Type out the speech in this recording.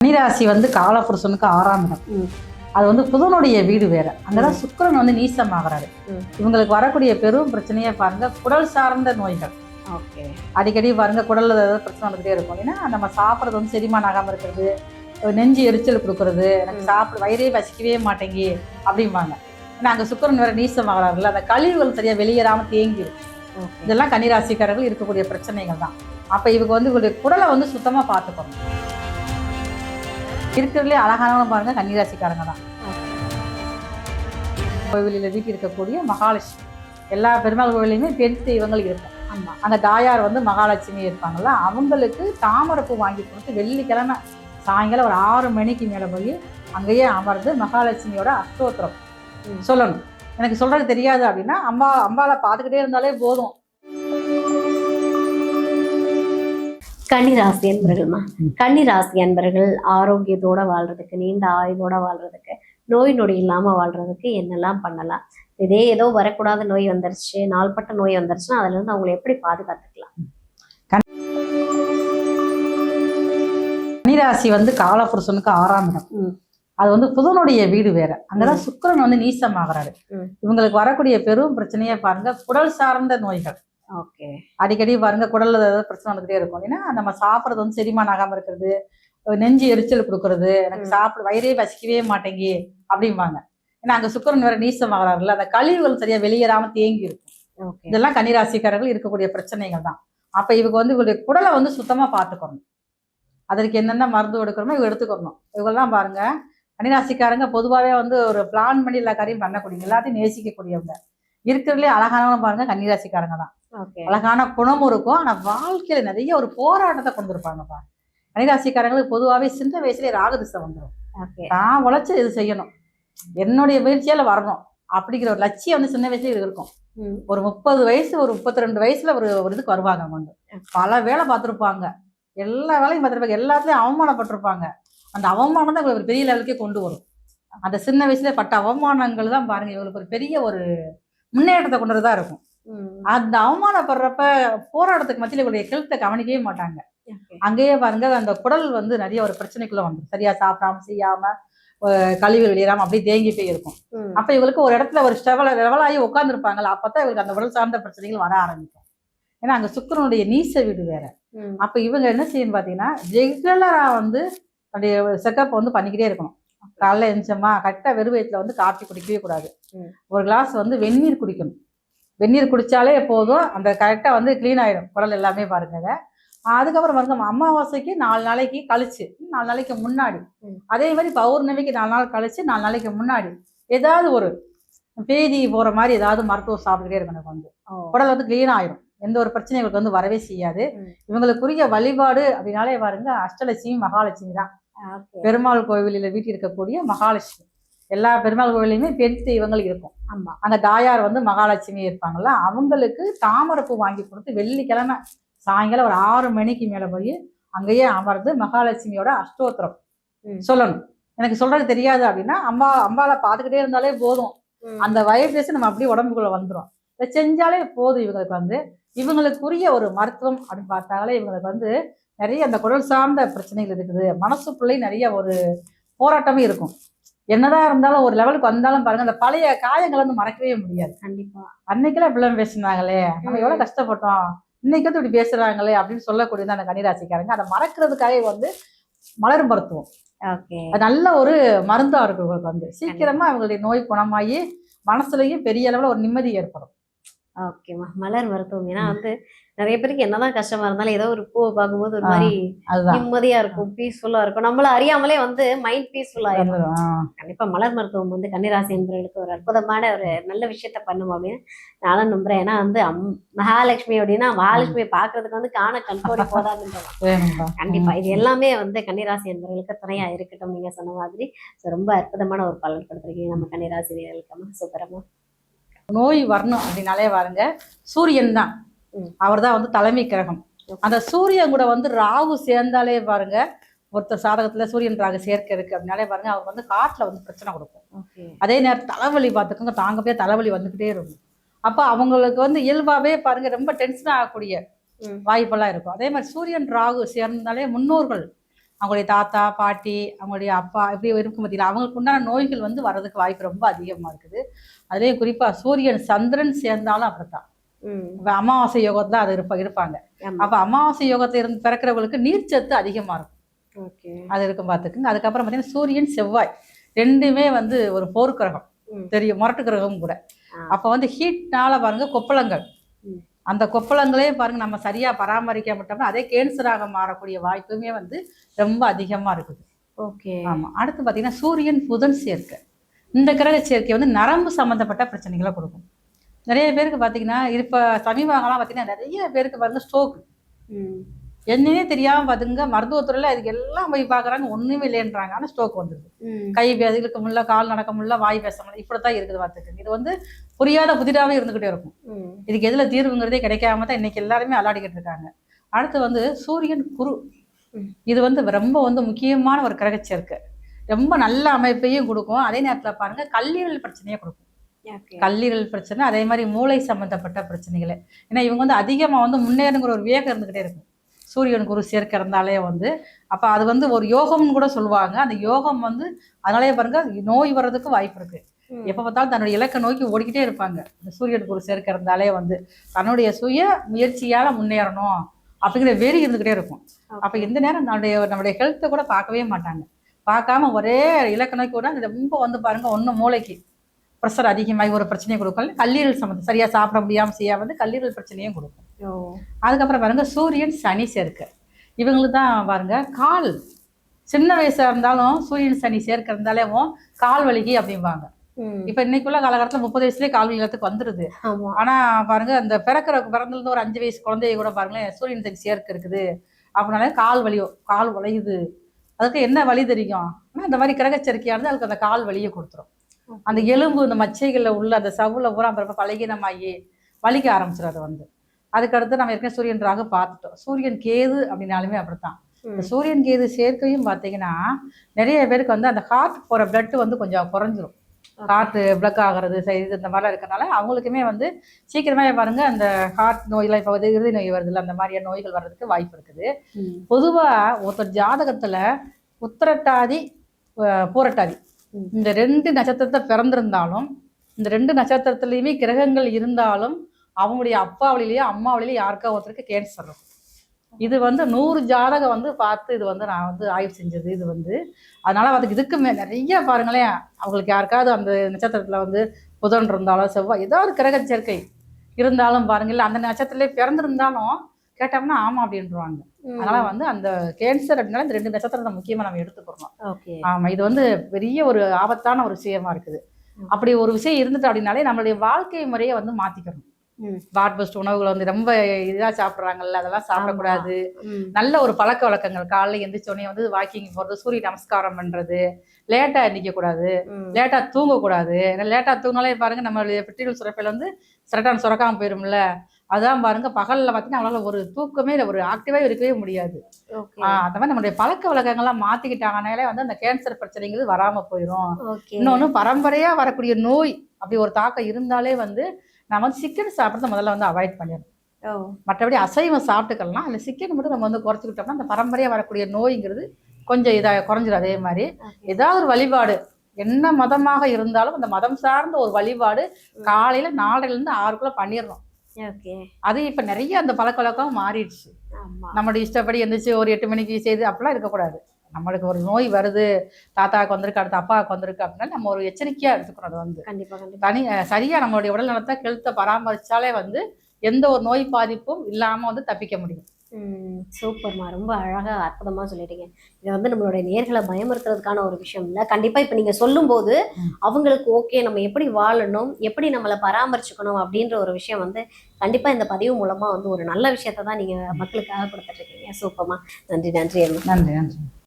கன்னிராசி வந்து காலபுருஷனுக்கு 6ஆம் இடம். அது வந்து புதனுடைய வீடு வேற. அங்கதான் சுக்கிரன் வந்து நீசமாகறாரு. இவங்களுக்கு வரக்கூடிய பெரும் பிரச்சனையே பாருங்க, குடல் சார்ந்த நோய்கள். அடிக்கடி பாருங்க குடல்ல ஏதாவது பிரச்சனை வந்துகிட்டே இருக்கும். ஏன்னா நம்ம சாப்பிட்றது வந்து செரிமானம் ஆகாம இருக்கிறது, நெஞ்சு எரிச்சல் கொடுக்கறது, எனக்கு சாப்பிட வயிறே வசிக்கவே மாட்டேங்கி அப்படிம்பாங்க. ஏன்னா அங்க சுக்கிரன் வேற நீசமாகறாருல்ல, அந்த கழிவுகள் சரியா வெளியேறாம தேங்கிடும். இதெல்லாம் கன்னிராசிக்காரர்கள் இருக்கக்கூடிய பிரச்சனைகள் தான். அப்ப இவங்க வந்து இவங்களுடைய குடலை வந்து சுத்தமா பார்த்துக்கணும். இருக்கிறதுலே அழகானவங்க பாருங்க கன்னிராசிக்காரங்க தான். கோவிலில் வீட்டில் இருக்கக்கூடிய மகாலட்சுமி, எல்லா பெருமாள் கோவிலையுமே பெண் தெய்வங்கள் இருக்கும். ஆமாம், அந்த தாயார் வந்து மகாலட்சுமி இருப்பாங்கள்ல, அவங்களுக்கு தாமரைப்பூ வாங்கி கொடுத்து வெள்ளிக்கிழமை சாயங்காலம் ஒரு 6 மணிக்கு மேலே போய் அங்கேயே அமர்ந்து மகாலட்சுமியோட அஷ்டோத்திரம் சொல்லணும். எனக்கு சொல்றது தெரியாது அப்படின்னா அம்பாவை பார்த்துக்கிட்டே இருந்தாலே போதும். கன்னிராசி அன்பர்கள்மா, கன்னிராசி அன்பர்கள் ஆரோக்கியத்தோட வாழ்றதுக்கு, நீண்ட ஆயுளோட வாழ்றதுக்கு, நோய் நொடி இல்லாம வாழ்றதுக்கு என்னெல்லாம் பண்ணலாம்? இதே ஏதோ வரக்கூடாத நோய் வந்துருச்சு, நாள்பட்ட நோய் வந்துருச்சுன்னா அதுல இருந்து அவங்களை எப்படி பாதுகாத்துக்கலாம்? கன்னிராசி வந்து காலபுருஷனுக்கு 6ஆம் இடம். அது வந்து புதனுடைய வீடு வேற. அங்கதான் சுக்கிரன் வந்து நீசமாகறாரு. இவங்களுக்கு வரக்கூடிய பெரும் பிரச்சனையே பாருங்க, குடல் சார்ந்த நோய்கள். அடிக்கடி பாருங்க குடல்ல ஏதாவது பிரச்சனை வந்துகிட்டே இருக்கும். ஏன்னா நம்ம சாப்பிட்றது வந்து செரிமானம் ஆகாம இருக்கிறது, நெஞ்சு எரிச்சல் கொடுக்கறது, எனக்கு சாப்பிட வயிறே வசிக்கவே மாட்டேங்கி அப்படிம்பாங்க. ஏன்னா அங்க சுக்கிரன் வேற நீசமாகறாருல்ல, அந்த கழிவுகள் சரியா வெளியேறாம தேங்கி இருக்கும். இதெல்லாம் கன்னிராசிக்காரர்கள் இருக்கக்கூடிய பிரச்சனைகள் தான். அப்ப இவங்க வந்து இவங்களுடைய குடலை வந்து சுத்தமா பார்த்துக்கணும். அதற்கு என்னென்ன மருந்து எடுக்கணுமோ இவங்க எடுத்துக்கணும். இவங்கெல்லாம் பாருங்க கன்னிராசிக்காரங்க பொதுவாகவே வந்து ஒரு பிளான் பண்ணி எல்லா காரியம் பண்ணக்கூடிய, எல்லாத்தையும் நேசிக்கக்கூடியவங்க. இருக்கிறதுலே அழகானவங்க பாருங்க கன்னிராசிக்காரங்க தான். அழகான குணமும் இருக்கும், ஆனா வாழ்க்கையில நிறைய ஒரு போராட்டத்தை கொண்டு இருப்பாங்கப்பா. கன்னிராசிக்காரங்களுக்கு பொதுவாகவே சின்ன வயசுலேயே ராகதிசை வந்துடும். நான் உழைச்சி இது செய்யணும், என்னுடைய முயற்சியால வரணும் அப்படிங்கிற ஒரு லட்சியம் வந்து சின்ன வயசுல இது இருக்கும். ஒரு 30 வயசு ஒரு 32 வயசுல ஒரு இதுக்கு வருவாங்க. அவங்க வந்து பல வேலை பார்த்துருப்பாங்க, எல்லா வேலையும் பார்த்துருப்பாங்க, எல்லாத்துலயும் அவமானப்பட்டிருப்பாங்க. அந்த அவமானம் தான் இவங்களுக்கு ஒரு பெரிய லெவலுக்கே கொண்டு வரும். அந்த சின்ன வயசுல பட்ட அவமானங்கள் தான் பாருங்க இவங்களுக்கு ஒரு பெரிய ஒரு முன்னேற்றத்தை கொண்டுதான் இருக்கும். அந்த அவமானப்படுறப்ப போராட்டத்துக்கு மத்தியில இவருடைய ஹெல்த்தை கவனிக்கவே மாட்டாங்க. அங்கேயே பாருங்க அந்த குடல் வந்து நிறைய ஒரு பிரச்சனைக்குள்ள வந்துடும். சரியா சாப்பிடாம செய்யாம கழிவு வெளியேறாம அப்படியே தேங்கி போய் இருக்கும். அப்ப இவங்களுக்கு ஒரு இடத்துல ஒரு லெவலாகி உட்காந்துருப்பாங்கல்ல, அப்பதான் இவங்களுக்கு அந்த உடல் சார்ந்த பிரச்சனைகள் வர ஆரம்பிக்கும். ஏன்னா அங்க சுக்கிரனுடைய நீச வீடு வேற. அப்ப இவங்க என்ன செய்யணும் பாத்தீங்கன்னா, ரெகுலரா வந்து அப்படியே செக்கப் வந்து பண்ணிக்கிட்டே இருக்கணும். காலைல எழுந்தோமா கரெக்டா வெறும் வயிற்றுல வந்து காப்பி குடிக்கவே கூடாது. ஒரு கிளாஸ் வந்து வெந்நீர் குடிக்கணும். வெந்நீர் குடிச்சாலே போதும், அந்த கரெக்டா வந்து கிளீன் ஆயிடும் குடல் எல்லாமே பாருங்க. அதுக்கப்புறம் பாருங்க அமாவாசைக்கு 4 நாளைக்கு கழிச்சு, 4 நாளைக்கு முன்னாடி, அதே மாதிரி பௌர்ணமிக்கு 4 நாள் கழிச்சு 4 நாளைக்கு முன்னாடி ஏதாவது ஒரு பேதி போற மாதிரி ஏதாவது மருத்துவம் சாப்பிட்டுக்கிட்டே இருக்கணும். வந்து குடல் வந்து கிளீன் ஆயிடும், எந்த ஒரு பிரச்சனையும் இவங்களுக்கு வந்து வரவே செய்யாது. இவங்களுக்குரிய வழிபாடு அப்படின்னாலே பாருங்க அஷ்டலட்சுமி மகாலட்சுமி தான். பெருமாள் கோவிலில் வீட்டில் இருக்கக்கூடிய மகாலட்சுமி, எல்லா பெருமாள் கோவிலையுமே பெண் தெய்வங்கள் இருக்கும். ஆமா, அந்த தாயார் வந்து மகாலட்சுமி இருப்பாங்கல்ல, அவங்களுக்கு தாமரைப்பூ வாங்கி கொடுத்து வெள்ளிக்கிழமை சாயங்காலம் ஒரு 6 மணிக்கு மேல போய் அங்கேயே அமர்ந்து மகாலட்சுமியோட அஷ்டோத்திரம் சொல்லணும். எனக்கு சொல்றது தெரியாது அப்படின்னா அம்பாவை பார்த்துக்கிட்டே இருந்தாலே போதும், அந்த வைப்ரேஷன் நம்ம அப்படியே உடம்புக்குள்ள வந்துடும். இதை செஞ்சாலே போதும். இவங்களுக்கு வந்து இவங்களுக்குரிய ஒரு மருத்துவம் அப்படின்னு பார்த்தாலே இவங்களுக்கு வந்து நிறைய அந்த குடல் சார்ந்த பிரச்சனைகள் இருக்குது. மனசுக்குள்ளே நிறைய ஒரு போராட்டமே இருக்கும். என்னதான் இருந்தாலும் ஒரு லெவலுக்கு வந்தாலும் பாருங்க, அந்த பழைய காயங்களை வந்து மறக்கவே முடியாது. கண்டிப்பா அன்னைக்கெல்லாம் இப்படிலாம் பேசினாங்களே, நம்ம எவ்வளவு கஷ்டப்பட்டோம், இன்னைக்கு வந்து இப்படி பேசுறாங்களே அப்படின்னு சொல்லக்கூடியது அந்த கன்னிராசிக்காரங்க. அதை மறக்கிறதுக்காக வந்து மலர் மருத்துவம் நல்ல ஒரு மருந்தா இருக்கு. இவங்களுக்கு வந்து சீக்கிரமா அவங்களுடைய நோய் குணமாகி மனசுலயும் பெரிய அளவுல ஒரு நிம்மதி ஏற்படும். ஓகேம்மா, மலர் மருத்துவம். ஏன்னா வந்து நிறைய பேருக்கு என்னதான் கஷ்டமா இருந்தாலும் ஏதோ ஒரு பூவை பார்க்கும்போது ஒரு மாதிரி நிம்மதியா இருக்கும், பீஸ்ஃபுல்லா இருக்கும், நம்மள அறியாமலே வந்து மைண்ட் பீஸ்ஃபுல்லா இருக்கும். கண்டிப்பா மலர் மருத்துவம் வந்து கன்னிராசி என்பவர்களுக்கு ஒரு அற்புதமான ஒரு நல்ல விஷயத்த பண்ணும் அப்படின்னு நானும் நம்புறேன். ஏன்னா வந்து மகாலட்சுமி அப்படின்னா மகாலட்சுமியை பாக்குறதுக்கு வந்து காண கண்கோடி போதாதுன்னு கண்டிப்பா இது எல்லாமே வந்து கன்னிராசி என்பவர்களுக்கு துணையா இருக்கட்டும். நீங்க சொன்ன மாதிரி ரொம்ப அற்புதமான ஒரு பலன் கொடுத்துருக்கீங்க நம்ம கன்னிராசி நேயர்களுக்கு. சூப்பரமா. நோய் வரணும் அப்படின்னாலே பாருங்க சூரியன் தான், அவர் தான் வந்து தலைமை கிரகம். அந்த சூரியன் கூட வந்து ராகு சேர்ந்தாலே பாருங்க, ஒருத்தர் சாதகத்துல சூரியன் ராகு சேர்க்கை இருக்கு அப்படின்னாலே பாருங்க அவர் வந்து காட்டுல வந்து பிரச்சனை கொடுக்கும். அதே நேரம் தலைவலி பார்த்துக்கோங்க, தாங்க போய் தலைவலி வந்துகிட்டே இருக்கும். அப்ப அவங்களுக்கு வந்து இயல்பாவே பாருங்க ரொம்ப டென்ஷன் ஆகக்கூடிய வாய்ப்பெல்லாம் இருக்கும். அதே மாதிரி சூரியன் ராகு சேர்ந்தாலே முன்னோர்கள் அவங்களுடைய தாத்தா பாட்டி அவங்களுடைய அப்பா இப்படி இருக்கும் பார்த்தீங்களா, அவங்களுக்கு உண்டான நோய்கள் வந்து வர்றதுக்கு வாய்ப்பு ரொம்ப அதிகமாக இருக்குது. அதுலேயும் குறிப்பாக சூரியன் சந்திரன் சேர்ந்தாலும் அப்படித்தான். இப்போ அமாவாசை யோகத்தில் அது இருப்பாங்க. அப்போ அமாவாசை யோகத்தில் இருந்து பிறக்கிறவங்களுக்கு நீர்ச்சத்து அதிகமாக இருக்கும். அது இருக்கும் பார்த்துக்குங்க. அதுக்கப்புறம் பார்த்தீங்கன்னா சூரியன் செவ்வாய் ரெண்டுமே வந்து ஒரு போர் கிரகம், தெரியும், முரட்டு கிரகம் கூட. அப்போ வந்து ஹீட்னால பாருங்க கொப்பளங்கள், அந்த கொப்பளங்களே பாருங்க நம்ம சரியா பராமரிக்க மாட்டோம்னா அதே கேன்சராக மாறக்கூடிய வாய்ப்புமே வந்து ரொம்ப அதிகமா இருக்குது. ஓகே. ஆமா. அடுத்து பார்த்தீங்கன்னா சூரியன் புதன் சேர்க்கை. இந்த கிரக சேர்க்கை வந்து நரம்பு சம்பந்தப்பட்ட பிரச்சனைகளை கொடுக்கும். நிறைய பேருக்கு பார்த்தீங்கன்னா இப்போ சமீபகாலம் பார்த்தீங்கன்னா நிறைய பேருக்கு பாருங்க ஸ்ட்ரோக் என்னன்னே தெரியாம பாத்துங்க, மருத்துவத்துறையில அதுக்கு எல்லாம் போய் பாக்குறாங்க, ஒண்ணுமே இல்லைன்றாங்க. ஆனா ஸ்ட்ரோக் வந்துருது. கை இழுக்க முடியல, கால் நடக்க முடியல, வாய் பேச முடியல, இப்படித்தான் இருக்குது பார்த்துக்கு. இது வந்து புரியாத புதிராவே இருந்துகிட்டே இருக்கும். இதுக்கு எதுல தீர்வுங்கிறதே கிடைக்காம தான் இன்னைக்கு எல்லாருமே அல்லாடிக்கிட்டு இருக்காங்க. அடுத்து வந்து சூரியன் குரு. இது வந்து ரொம்ப வந்து முக்கியமான ஒரு கிரக சேர்க்கை. ரொம்ப நல்ல அமைப்பையும் கொடுக்கும். அதே நேரத்துல பாருங்க கல்லீரல் பிரச்சனையை கொடுக்கும். கல்லீரல் பிரச்சனை, அதே மாதிரி மூளை சம்பந்தப்பட்ட பிரச்சனைகளை. ஏன்னா இவங்க வந்து அதிகமா வந்து முன்னேறுங்கிற ஒரு வேகம் இருந்துகிட்டே இருக்கும். சூரியன் குரு சேர்க்கை இருந்தாலே வந்து அப்போ அது வந்து ஒரு யோகம்னு கூட சொல்லுவாங்க. அந்த யோகம் வந்து அதனாலே பாருங்க நோய் வர்றதுக்கு வாய்ப்பு இருக்கு. எப்போ பார்த்தாலும் தன்னுடைய இலக்கை நோக்கி ஓடிக்கிட்டே இருப்பாங்க. இந்த சூரியன் குரு சேர்க்கை இருந்தாலே வந்து தன்னுடைய சுய முயற்சியால முன்னேறணும் அப்படிங்கிற வெறி இருந்துகிட்டே இருக்கும். அப்போ எந்த நேரம் நம்முடைய ஹெல்த்தை கூட பார்க்கவே மாட்டாங்க. பார்க்காம ஒரே இலக்கை நோக்கி கூட ரொம்ப வந்து பாருங்க ஒன்றும் மூளைக்கு ப்ரெஷர் அதிகமாகி ஒரு பிரச்சனையை கொடுக்கும். கல்லீரல் சம்மந்தம் சரியா சாப்பிட முடியாமல் செய்ய வந்து கல்லீரல் பிரச்சனையும் கொடுக்கும். அதுக்கப்புறம் பாருங்க சூரியன் சனி சேர்க்கை. இவங்களுக்கு தான் பாருங்க கால் சின்ன வயசா இருந்தாலும் சூரியன் சனி சேர்க்கை இருந்தாலே கால் வலிக்கு அப்படிம்பாங்க. இப்ப இன்னைக்குள்ள காலகட்டத்தில் 30 வயசுலேயே கால் வலிக்கிறதுக்கு வந்துருது. ஆனா பாருங்க அந்த பிறந்திருந்து ஒரு 5 வயசு குழந்தைய கூட பாருங்களேன் சூரியன் சனி சேர்க்கை இருக்குது அப்படின்னாலே கால் வலியுது. அதுக்கு என்ன வலி தெரியும்? ஆனா இந்த மாதிரி கிரகச்சரிக்கையானது அதுக்கு அந்த கால் வலியை கொடுத்துரும். அந்த எலும்பு இந்த மச்சைகள்ல உள்ள அந்த சவுல பூரா பழகினமாயி வலிக்க ஆரம்பிச்சிடும். அது வந்து அதுக்கடுத்து நம்ம ஏற்கனவே சூரியன் ராகு பார்த்துட்டோம். சூரியன் கேது அப்படின்னாலுமே அப்படித்தான். இந்த சூரியன் கேது சேர்க்கையும் பார்த்தீங்கன்னா நிறைய பேருக்கு வந்து அந்த ஹார்ட் போகிற பிளட் வந்து கொஞ்சம் குறைஞ்சிரும். ஹார்ட் பிளக் ஆகிறது இது இந்த மாதிரிலாம் இருக்கனால அவங்களுக்குமே வந்து சீக்கிரமே பாருங்க அந்த ஹார்ட் நோய்லாம் இப்போ வந்து இறுதி நோய் வருதுல்ல, அந்த மாதிரியான நோய்கள் வர்றதுக்கு வாய்ப்பு இருக்குது. பொதுவாக ஒருத்தர் ஜாதகத்துல உத்திரட்டாதி பூரட்டாதி இந்த 2 நட்சத்திரத்தை பிறந்திருந்தாலும் இந்த 2 நட்சத்திரத்துலையுமே கிரகங்கள் இருந்தாலும் அவங்களுடைய அப்பா வழியிலேயே அம்மா வழியிலேயே யாருக்கா ஒருத்தருக்கு கேன்சர் இருக்கும். இது வந்து 100 ஜாதகம் வந்து பார்த்து இது வந்து நான் வந்து ஆய்வு செஞ்சது. இது வந்து அதனால அதுக்கு இதுக்குமே நிறைய பாருங்களேன், அவங்களுக்கு யாருக்காவது அந்த நட்சத்திரத்துல வந்து புதன் இருந்தாலும் செவ்வாய் ஏதாவது கிரக சேர்க்கை இருந்தாலும் பாருங்கல்ல, அந்த நட்சத்திரத்திலே பிறந்திருந்தாலும் கேட்டோம்னா ஆமா அப்படின்றாங்க. அதனால வந்து அந்த கேன்சர் அப்படின்னால இந்த 2 நட்சத்திரத்தை முக்கியமா நம்ம எடுத்துக்கிறோம். ஆமா, இது வந்து பெரிய ஒரு ஆபத்தான ஒரு விஷயமா இருக்குது. அப்படி ஒரு விஷயம் இருந்துட்டு அப்படின்னாலே நம்மளுடைய வாழ்க்கை முறையை வந்து மாத்திக்கணும். பாட்பஸ்ட் உணவுகளை வந்து ரொம்ப இதா சாப்பிடுறாங்கல்ல, அதெல்லாம் சாப்பிடக்கூடாது. நல்ல ஒரு பழக்க வழக்கங்கள், காலைல எந்திரிச்சோடனே வந்து வாக்கிங் போறது, சூரிய நமஸ்காரம் பண்றது, லேட்டா எந்திரிக்க கூடாது, லேட்டா தூங்கக்கூடாது. லேட்டா தூங்கினாலே பாருங்க நம்மளுடைய பெட்ரோல் சுரப்பையில வந்து சிரட்டான் சுரக்காம போயிரும்ல. அதான் பாருங்க பகல்ல பார்த்தீங்கன்னா அவங்களால ஒரு தூக்கமே இல்லை, ஒரு ஆக்டிவாக இருக்கவே முடியாது. அந்த மாதிரி நம்மளுடைய பழக்க வழக்கங்கள்லாம் மாத்திக்கிட்டாங்கனாலே வந்து அந்த கேன்சர் பிரச்சனைகள் வராம போயிடும். இன்னொன்னு பரம்பரையா வரக்கூடிய நோய் அப்படி ஒரு தாக்கம் இருந்தாலே வந்து நம்ம வந்து சிக்கன் சாப்பிட்றத முதல்ல வந்து அவாய்ட் பண்ணிடணும். மற்றபடி அசைவம் சாப்பிட்டுக்கலாம், அந்த சிக்கன் மட்டும் நம்ம வந்து குறைச்சிக்கிட்டோம்னா அந்த பரம்பரையா வரக்கூடிய நோய்ங்கிறது கொஞ்சம் இதாக குறைஞ்சிடும். அதே மாதிரி ஏதாவது ஒரு வழிபாடு என்ன மதமாக இருந்தாலும் அந்த மதம் சார்ந்த ஒரு வழிபாடு காலையில 4லேருந்து 6க்குள்ள பண்ணிடணும். அது இப்ப நிறைய அந்த பழக்க வழக்கம் மாறிடுச்சு. நம்மளுடைய இஷ்டப்படி எந்திரிச்சு ஒரு 8 மணிக்கு செய்து அப்படிலாம் இருக்கக்கூடாது. நம்மளுக்கு ஒரு நோய் வருது, தாத்தாவுக்கு வந்திருக்கு, அடுத்த அப்பாவுக்கு வந்திருக்கு அப்படின்னா நம்ம ஒரு எச்சரிக்கையா எடுத்துக்கணும். அது வந்து சரியா நம்மளுடைய உடல் நலத்தை ஹெல்த்தை பராமரிச்சாலே வந்து எந்த ஒரு நோய் பாதிப்பும் இல்லாம வந்து தப்பிக்க முடியும். சூப்பர்மா, ரொம்ப அழகா அற்புதமா சொல்லிட்டீங்க. இது வந்து நம்மளுடைய நேர்களை பயமுறுத்துறதுக்கான ஒரு விஷயம் இல்லை. கண்டிப்பா இப்ப நீங்க சொல்லும் போது அவங்களுக்கு ஓகே நம்ம எப்படி வாழணும், எப்படி நம்மளை பராமரிச்சுக்கணும் அப்படின்ற ஒரு விஷயம் வந்து கண்டிப்பா இந்த பதிவு மூலமா வந்து ஒரு நல்ல விஷயத்தை தான் நீங்க மக்களுக்காக கொடுத்துட்டு இருக்கீங்க. சூப்பர்மா, நன்றி. நன்றி.